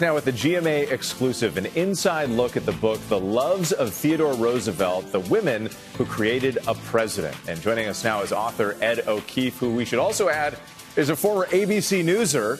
Now with the GMA exclusive, an inside look at the book, The Loves of Theodore Roosevelt, The Women Who Created a President. And joining us now is author Ed O'Keefe, who we should also add is a former ABC newser.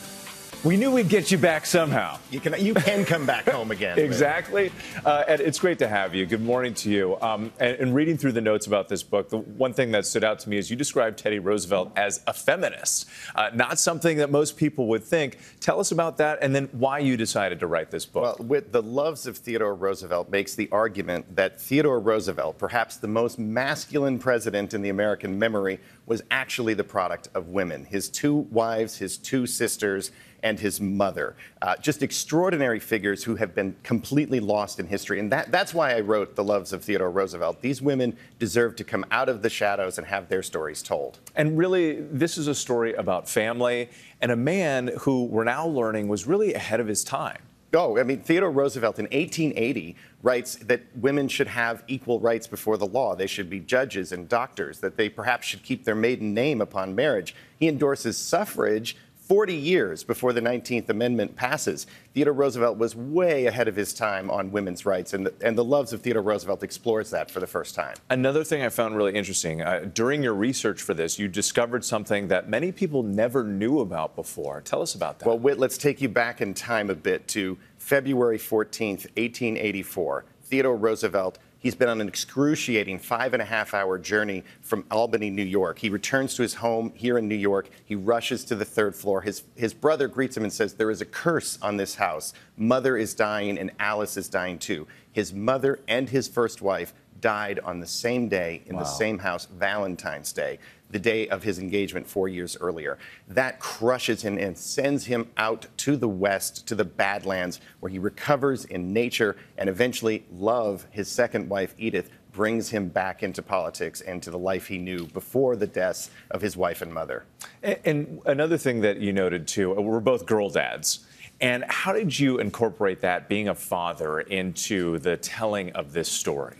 We knew we'd get you back somehow. You can come back home again. Exactly. Ed, it's great to have you. Good morning to you. And reading through the notes about this book, the one thing that stood out to me is you described Teddy Roosevelt as a feminist, not something that most people would think. Tell us about that and then why you decided to write this book. Well, with The Loves of Theodore Roosevelt makes the argument that Theodore Roosevelt, perhaps the most masculine president in the American memory, was actually the product of women. His two wives, his two sisters, and his mother. Just extraordinary figures who have been completely lost in history. And that's why I wrote The Loves of Theodore Roosevelt. These women deserve to come out of the shadows and have their stories told. And really, this is a story about family and a man who we're now learning was really ahead of his time. Oh, I mean, Theodore Roosevelt in 1880 writes that women should have equal rights before the law. They should be judges and doctors, that they perhaps should keep their maiden name upon marriage. He endorses suffrage 40 years before the 19th Amendment passes. Theodore Roosevelt was way ahead of his time on women's rights, and The Loves of Theodore Roosevelt explores that for the first time. Another thing I found really interesting, during your research for this, you discovered something that many people never knew about before. Tell us about that. Well, Whit, let's take you back in time a bit to February 14th, 1884. Theodore Roosevelt, he's been on an excruciating 5.5-hour journey from Albany, New York. He returns to his home here in New York. He rushes to the third floor. His brother greets him and says, "There is a curse on this house. Mother is dying and Alice is dying too." His mother and his first wife died on the same day in the same house, Valentine's Day, the day of his engagement 4 years earlier. That crushes him and sends him out to the West, to the Badlands, where he recovers in nature, and eventually love, his second wife, Edith, brings him back into politics and to the life he knew before the deaths of his wife and mother. And another thing that you noted, too, we're both girl dads. And how did you incorporate that, being a father, into the telling of this story?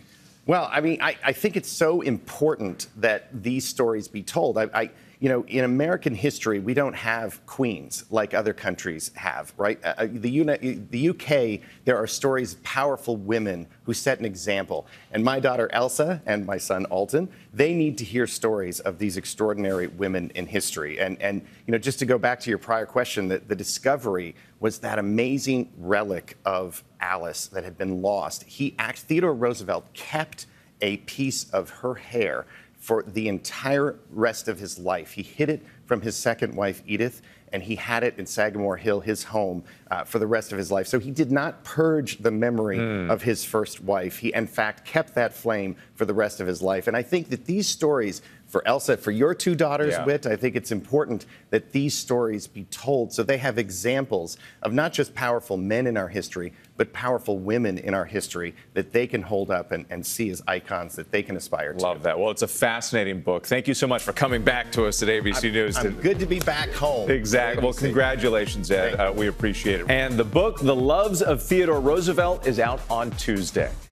Well, I mean, I think it's so important that these stories be told. You know, in American history, we don't have queens like other countries have, right? The UK, there are stories of powerful women who set an example. And my daughter Elsa and my son Alton, they need to hear stories of these extraordinary women in history. And you know, just to go back to your prior question, the discovery was that amazing relic of Alice that had been lost. Theodore Roosevelt kept a piece of her hair for the entire rest of his life. He hid it from his second wife, Edith, and he had it in Sagamore Hill, his home, for the rest of his life. So he did not purge the memory of his first wife. He, in fact, kept that flame for the rest of his life. And I think that these stories, for Elsa, for your two daughters, Whit, I think it's important that these stories be told so they have examples of not just powerful men in our history, but powerful women in our history that they can hold up and see as icons that they can aspire to. Love that. Well, it's a fascinating book. Thank you so much for coming back to us at ABC News. I'm good to be back home. Exactly. Well, congratulations, Ed. We appreciate it. And the book, The Loves of Theodore Roosevelt, is out on Tuesday.